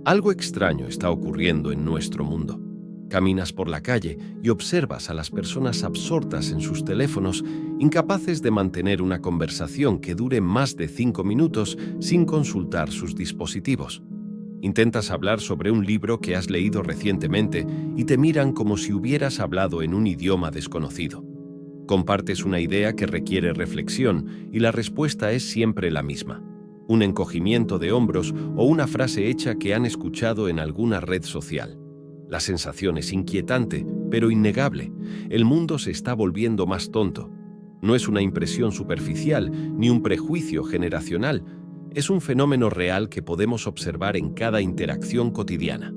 Algo extraño está ocurriendo en nuestro mundo. Caminas por la calle y observas a las personas absortas en sus teléfonos, incapaces de mantener una conversación que dure más de 5 minutos sin consultar sus dispositivos. Intentas hablar sobre un libro que has leído recientemente y te miran como si hubieras hablado en un idioma desconocido. Compartes una idea que requiere reflexión y la respuesta es siempre la misma: un encogimiento de hombros o una frase hecha que han escuchado en alguna red social. La sensación es inquietante, pero innegable. El mundo se está volviendo más tonto. No es una impresión superficial ni un prejuicio generacional. Es un fenómeno real que podemos observar en cada interacción cotidiana.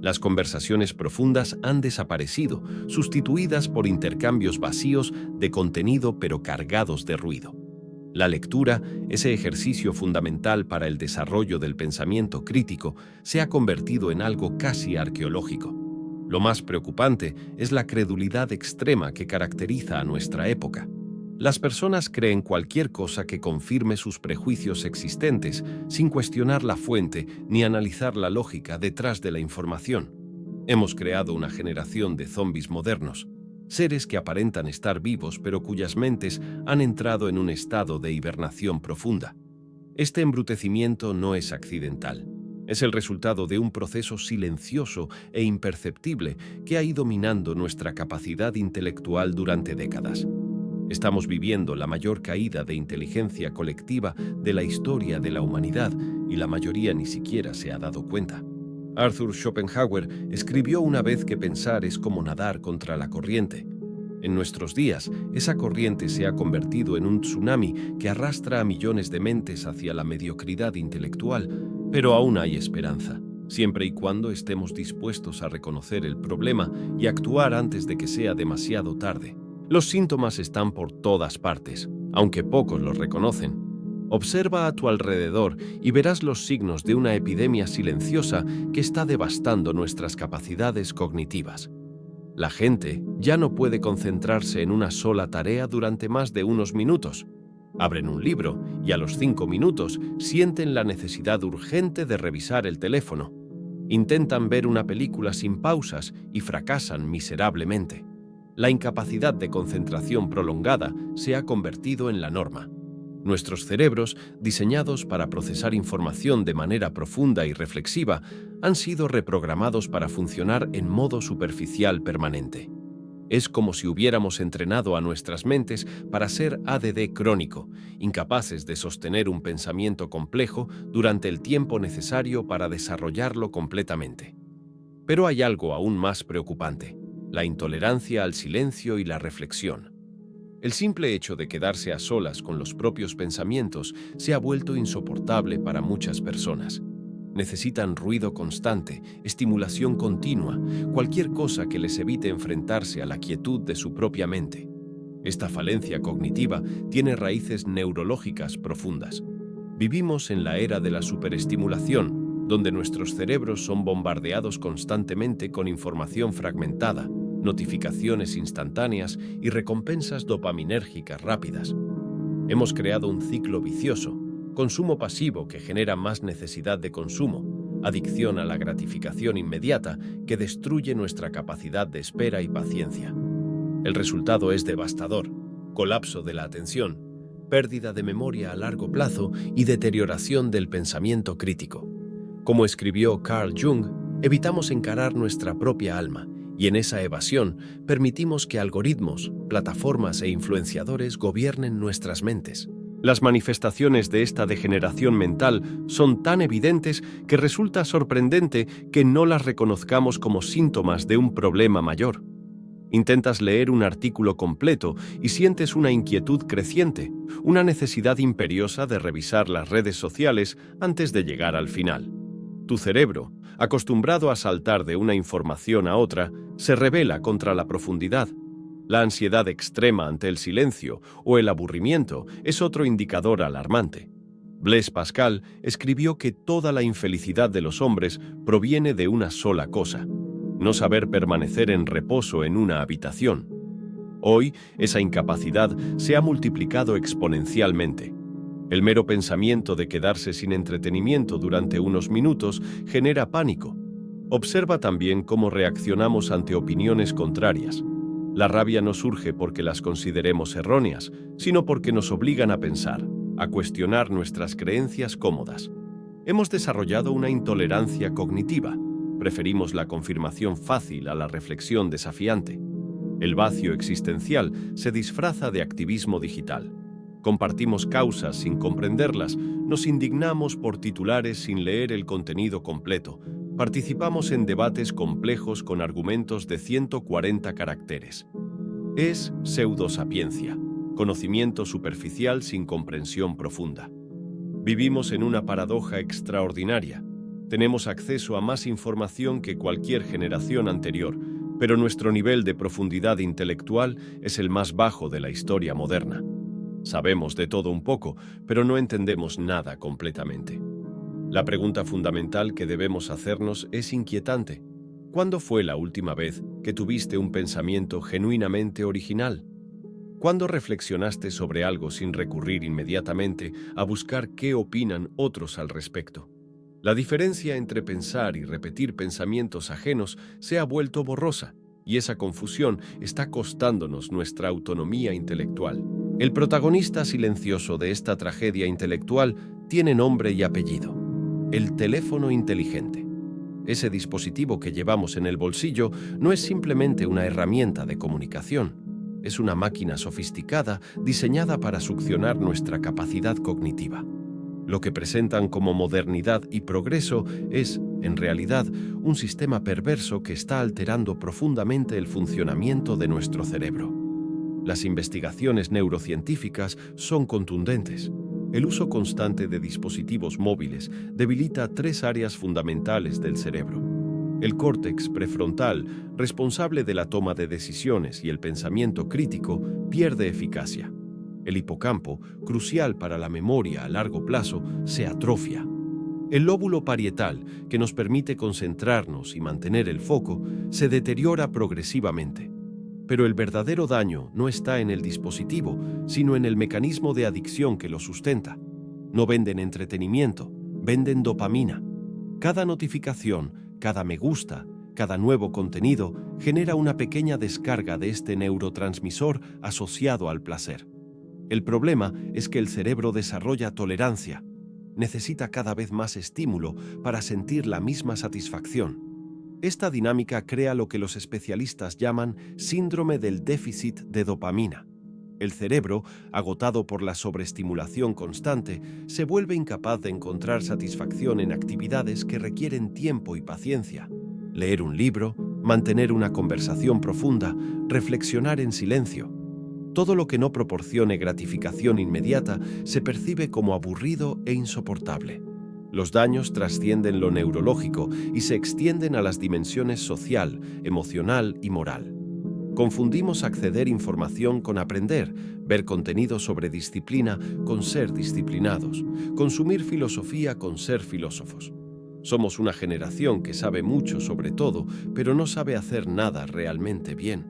Las conversaciones profundas han desaparecido, sustituidas por intercambios vacíos de contenido pero cargados de ruido. La lectura, ese ejercicio fundamental para el desarrollo del pensamiento crítico, se ha convertido en algo casi arqueológico. Lo más preocupante es la credulidad extrema que caracteriza a nuestra época. Las personas creen cualquier cosa que confirme sus prejuicios existentes, sin cuestionar la fuente ni analizar la lógica detrás de la información. Hemos creado una generación de zombies modernos, seres que aparentan estar vivos pero cuyas mentes han entrado en un estado de hibernación profunda. Este embrutecimiento no es accidental. Es el resultado de un proceso silencioso e imperceptible que ha ido minando nuestra capacidad intelectual durante décadas. Estamos viviendo la mayor caída de inteligencia colectiva de la historia de la humanidad y la mayoría ni siquiera se ha dado cuenta. Arthur Schopenhauer escribió una vez que pensar es como nadar contra la corriente. En nuestros días, esa corriente se ha convertido en un tsunami que arrastra a millones de mentes hacia la mediocridad intelectual, pero aún hay esperanza, siempre y cuando estemos dispuestos a reconocer el problema y actuar antes de que sea demasiado tarde. Los síntomas están por todas partes, aunque pocos los reconocen. Observa a tu alrededor y verás los signos de una epidemia silenciosa que está devastando nuestras capacidades cognitivas. La gente ya no puede concentrarse en una sola tarea durante más de unos minutos. Abren un libro y a los 5 minutos sienten la necesidad urgente de revisar el teléfono. Intentan ver una película sin pausas y fracasan miserablemente. La incapacidad de concentración prolongada se ha convertido en la norma. Nuestros cerebros, diseñados para procesar información de manera profunda y reflexiva, han sido reprogramados para funcionar en modo superficial permanente. Es como si hubiéramos entrenado a nuestras mentes para ser ADD crónico, incapaces de sostener un pensamiento complejo durante el tiempo necesario para desarrollarlo completamente. Pero hay algo aún más preocupante: la intolerancia al silencio y la reflexión. El simple hecho de quedarse a solas con los propios pensamientos se ha vuelto insoportable para muchas personas. Necesitan ruido constante, estimulación continua, cualquier cosa que les evite enfrentarse a la quietud de su propia mente. Esta falencia cognitiva tiene raíces neurológicas profundas. Vivimos en la era de la superestimulación, donde nuestros cerebros son bombardeados constantemente con información fragmentada, notificaciones instantáneas y recompensas dopaminérgicas rápidas. Hemos creado un ciclo vicioso: consumo pasivo que genera más necesidad de consumo, adicción a la gratificación inmediata que destruye nuestra capacidad de espera y paciencia. El resultado es devastador: colapso de la atención, pérdida de memoria a largo plazo y deterioración del pensamiento crítico. Como escribió Carl Jung, evitamos encarar nuestra propia alma, y en esa evasión permitimos que algoritmos, plataformas e influenciadores gobiernen nuestras mentes. Las manifestaciones de esta degeneración mental son tan evidentes que resulta sorprendente que no las reconozcamos como síntomas de un problema mayor. Intentas leer un artículo completo y sientes una inquietud creciente, una necesidad imperiosa de revisar las redes sociales antes de llegar al final. Tu cerebro, acostumbrado a saltar de una información a otra, se rebela contra la profundidad. La ansiedad extrema ante el silencio o el aburrimiento es otro indicador alarmante. Blaise Pascal escribió que toda la infelicidad de los hombres proviene de una sola cosa: no saber permanecer en reposo en una habitación. Hoy, esa incapacidad se ha multiplicado exponencialmente. El mero pensamiento de quedarse sin entretenimiento durante unos minutos genera pánico. Observa también cómo reaccionamos ante opiniones contrarias. La rabia no surge porque las consideremos erróneas, sino porque nos obligan a pensar, a cuestionar nuestras creencias cómodas. Hemos desarrollado una intolerancia cognitiva. Preferimos la confirmación fácil a la reflexión desafiante. El vacío existencial se disfraza de activismo digital. Compartimos causas sin comprenderlas, nos indignamos por titulares sin leer el contenido completo, participamos en debates complejos con argumentos de 140 caracteres. Es pseudosapiencia, conocimiento superficial sin comprensión profunda. Vivimos en una paradoja extraordinaria. Tenemos acceso a más información que cualquier generación anterior, pero nuestro nivel de profundidad intelectual es el más bajo de la historia moderna. Sabemos de todo un poco, pero no entendemos nada completamente. La pregunta fundamental que debemos hacernos es inquietante. ¿Cuándo fue la última vez que tuviste un pensamiento genuinamente original? ¿Cuándo reflexionaste sobre algo sin recurrir inmediatamente a buscar qué opinan otros al respecto? La diferencia entre pensar y repetir pensamientos ajenos se ha vuelto borrosa, y esa confusión está costándonos nuestra autonomía intelectual. El protagonista silencioso de esta tragedia intelectual tiene nombre y apellido: el teléfono inteligente. Ese dispositivo que llevamos en el bolsillo no es simplemente una herramienta de comunicación. Es una máquina sofisticada diseñada para succionar nuestra capacidad cognitiva. Lo que presentan como modernidad y progreso es, en realidad, un sistema perverso que está alterando profundamente el funcionamiento de nuestro cerebro. Las investigaciones neurocientíficas son contundentes. El uso constante de dispositivos móviles debilita 3 áreas fundamentales del cerebro. El córtex prefrontal, responsable de la toma de decisiones y el pensamiento crítico, pierde eficacia. El hipocampo, crucial para la memoria a largo plazo, se atrofia. El lóbulo parietal, que nos permite concentrarnos y mantener el foco, se deteriora progresivamente. Pero el verdadero daño no está en el dispositivo, sino en el mecanismo de adicción que lo sustenta. No venden entretenimiento, venden dopamina. Cada notificación, cada me gusta, cada nuevo contenido genera una pequeña descarga de este neurotransmisor asociado al placer. El problema es que el cerebro desarrolla tolerancia. Necesita cada vez más estímulo para sentir la misma satisfacción. Esta dinámica crea lo que los especialistas llaman síndrome del déficit de dopamina. El cerebro, agotado por la sobreestimulación constante, se vuelve incapaz de encontrar satisfacción en actividades que requieren tiempo y paciencia. Leer un libro, mantener una conversación profunda, reflexionar en silencio. Todo lo que no proporcione gratificación inmediata se percibe como aburrido e insoportable. Los daños trascienden lo neurológico y se extienden a las dimensiones social, emocional y moral. Confundimos acceder a información con aprender, ver contenido sobre disciplina con ser disciplinados, consumir filosofía con ser filósofos. Somos una generación que sabe mucho sobre todo, pero no sabe hacer nada realmente bien.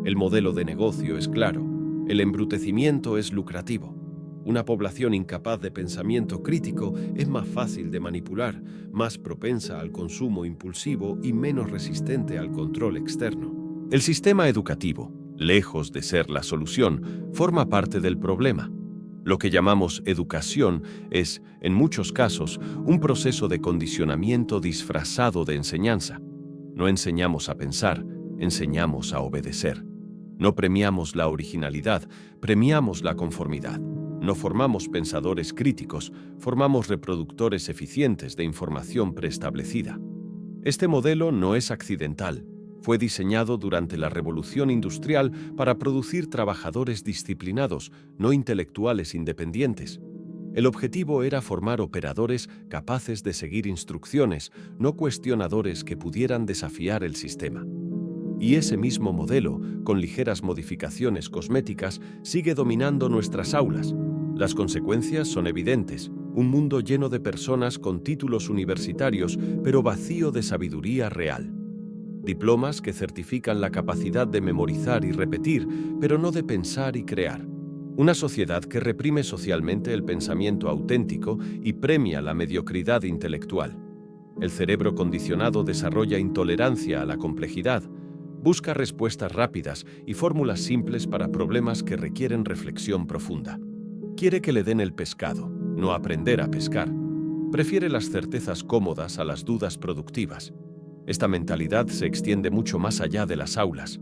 El modelo de negocio es claro. El embrutecimiento es lucrativo. Una población incapaz de pensamiento crítico es más fácil de manipular, más propensa al consumo impulsivo y menos resistente al control externo. El sistema educativo, lejos de ser la solución, forma parte del problema. Lo que llamamos educación es, en muchos casos, un proceso de condicionamiento disfrazado de enseñanza. No enseñamos a pensar, enseñamos a obedecer. No premiamos la originalidad, premiamos la conformidad. No formamos pensadores críticos, formamos reproductores eficientes de información preestablecida. Este modelo no es accidental. Fue diseñado durante la Revolución Industrial para producir trabajadores disciplinados, no intelectuales independientes. El objetivo era formar operadores capaces de seguir instrucciones, no cuestionadores que pudieran desafiar el sistema. Y ese mismo modelo, con ligeras modificaciones cosméticas, sigue dominando nuestras aulas. Las consecuencias son evidentes. Un mundo lleno de personas con títulos universitarios, pero vacío de sabiduría real. Diplomas que certifican la capacidad de memorizar y repetir, pero no de pensar y crear. Una sociedad que reprime socialmente el pensamiento auténtico y premia la mediocridad intelectual. El cerebro condicionado desarrolla intolerancia a la complejidad, busca respuestas rápidas y fórmulas simples para problemas que requieren reflexión profunda. Quiere que le den el pescado, no aprender a pescar. Prefiere las certezas cómodas a las dudas productivas. Esta mentalidad se extiende mucho más allá de las aulas.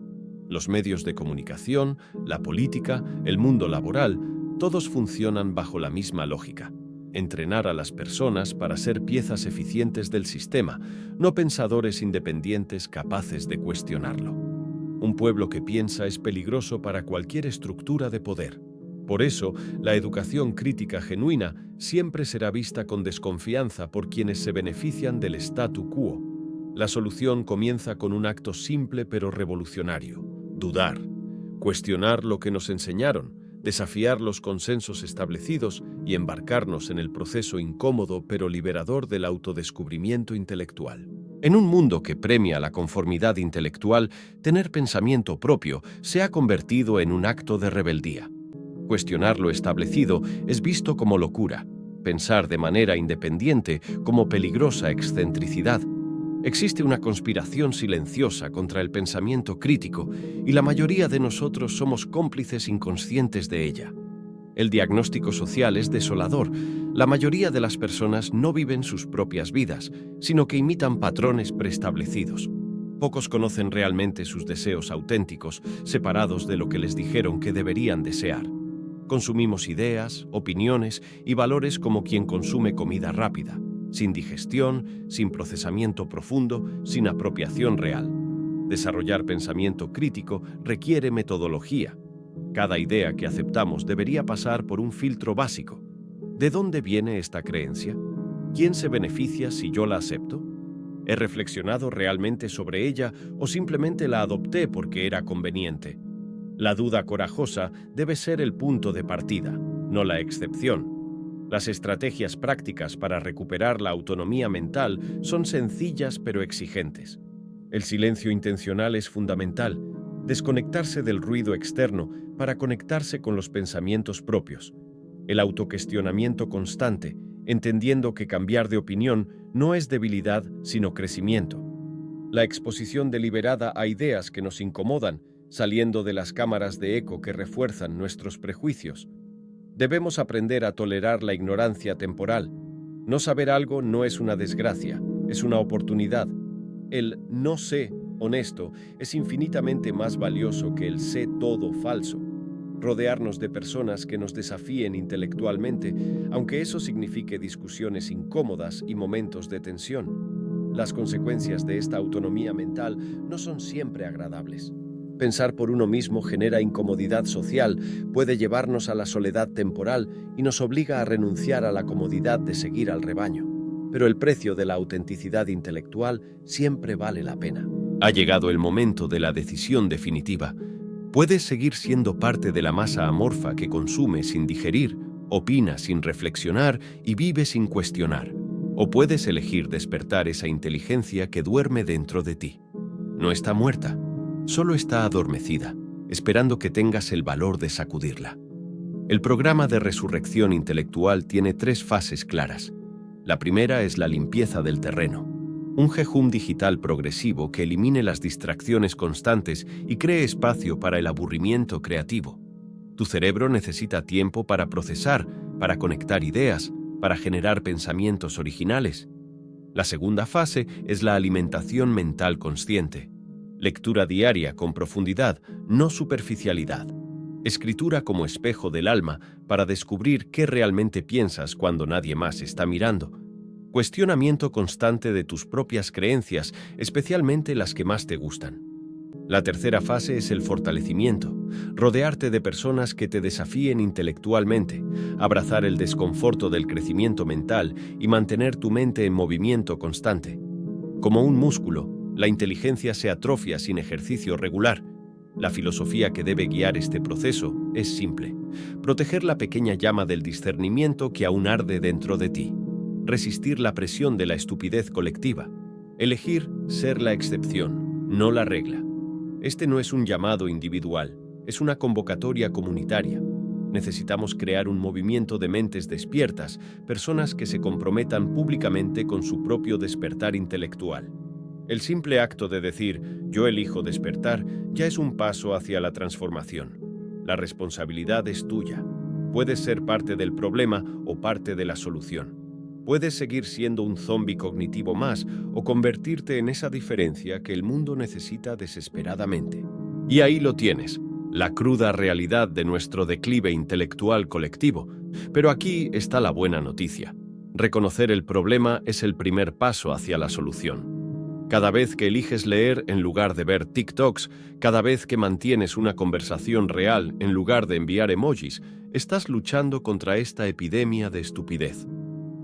Los medios de comunicación, la política, el mundo laboral, todos funcionan bajo la misma lógica. Entrenar a las personas para ser piezas eficientes del sistema, no pensadores independientes capaces de cuestionarlo. Un pueblo que piensa es peligroso para cualquier estructura de poder. Por eso, la educación crítica genuina siempre será vista con desconfianza por quienes se benefician del statu quo. La solución comienza con un acto simple pero revolucionario: dudar, cuestionar lo que nos enseñaron, desafiar los consensos establecidos y embarcarnos en el proceso incómodo pero liberador del autodescubrimiento intelectual. En un mundo que premia la conformidad intelectual, tener pensamiento propio se ha convertido en un acto de rebeldía. Cuestionar lo establecido es visto como locura, pensar de manera independiente como peligrosa excentricidad. Existe una conspiración silenciosa contra el pensamiento crítico y la mayoría de nosotros somos cómplices inconscientes de ella. El diagnóstico social es desolador. La mayoría de las personas no viven sus propias vidas, sino que imitan patrones preestablecidos. Pocos conocen realmente sus deseos auténticos, separados de lo que les dijeron que deberían desear. Consumimos ideas, opiniones y valores como quien consume comida rápida, sin digestión, sin procesamiento profundo, sin apropiación real. Desarrollar pensamiento crítico requiere metodología. Cada idea que aceptamos debería pasar por un filtro básico. ¿De dónde viene esta creencia? ¿Quién se beneficia si yo la acepto? ¿He reflexionado realmente sobre ella o simplemente la adopté porque era conveniente? La duda corajosa debe ser el punto de partida, no la excepción. Las estrategias prácticas para recuperar la autonomía mental son sencillas pero exigentes. El silencio intencional es fundamental, desconectarse del ruido externo para conectarse con los pensamientos propios. El autocuestionamiento constante, entendiendo que cambiar de opinión no es debilidad, sino crecimiento. La exposición deliberada a ideas que nos incomodan, saliendo de las cámaras de eco que refuerzan nuestros prejuicios. Debemos aprender a tolerar la ignorancia temporal. No saber algo no es una desgracia, es una oportunidad. El no sé honesto es infinitamente más valioso que el sé todo falso. Rodearnos de personas que nos desafíen intelectualmente, aunque eso signifique discusiones incómodas y momentos de tensión. Las consecuencias de esta autonomía mental no son siempre agradables. Pensar por uno mismo genera incomodidad social, puede llevarnos a la soledad temporal y nos obliga a renunciar a la comodidad de seguir al rebaño. Pero el precio de la autenticidad intelectual siempre vale la pena. Ha llegado el momento de la decisión definitiva. Puedes seguir siendo parte de la masa amorfa que consume sin digerir, opina sin reflexionar y vive sin cuestionar. O puedes elegir despertar esa inteligencia que duerme dentro de ti. No está muerta. Solo está adormecida, esperando que tengas el valor de sacudirla. El programa de resurrección intelectual tiene 3 fases claras. La primera es la limpieza del terreno. Un jejum digital progresivo que elimine las distracciones constantes y cree espacio para el aburrimiento creativo. Tu cerebro necesita tiempo para procesar, para conectar ideas, para generar pensamientos originales. La segunda fase es la alimentación mental consciente. Lectura diaria con profundidad, no superficialidad. Escritura como espejo del alma para descubrir qué realmente piensas cuando nadie más está mirando. Cuestionamiento constante de tus propias creencias, especialmente las que más te gustan. La tercera fase es el fortalecimiento. Rodearte de personas que te desafíen intelectualmente, abrazar el desconforto del crecimiento mental y mantener tu mente en movimiento constante. Como un músculo, la inteligencia se atrofia sin ejercicio regular. La filosofía que debe guiar este proceso es simple: proteger la pequeña llama del discernimiento que aún arde dentro de ti. Resistir la presión de la estupidez colectiva. Elegir ser la excepción, no la regla. Este no es un llamado individual, es una convocatoria comunitaria. Necesitamos crear un movimiento de mentes despiertas, personas que se comprometan públicamente con su propio despertar intelectual. El simple acto de decir «yo elijo despertar» ya es un paso hacia la transformación. La responsabilidad es tuya. Puedes ser parte del problema o parte de la solución. Puedes seguir siendo un zombi cognitivo más o convertirte en esa diferencia que el mundo necesita desesperadamente. Y ahí lo tienes, la cruda realidad de nuestro declive intelectual colectivo. Pero aquí está la buena noticia. Reconocer el problema es el primer paso hacia la solución. Cada vez que eliges leer en lugar de ver TikToks, cada vez que mantienes una conversación real en lugar de enviar emojis, estás luchando contra esta epidemia de estupidez.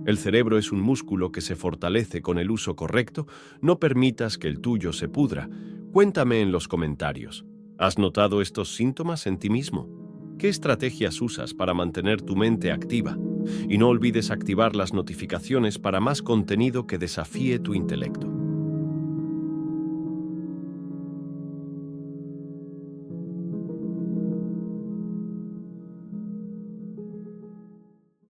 El cerebro es un músculo que se fortalece con el uso correcto. No permitas que el tuyo se pudra. Cuéntame en los comentarios. ¿Has notado estos síntomas en ti mismo? ¿Qué estrategias usas para mantener tu mente activa? Y no olvides activar las notificaciones para más contenido que desafíe tu intelecto.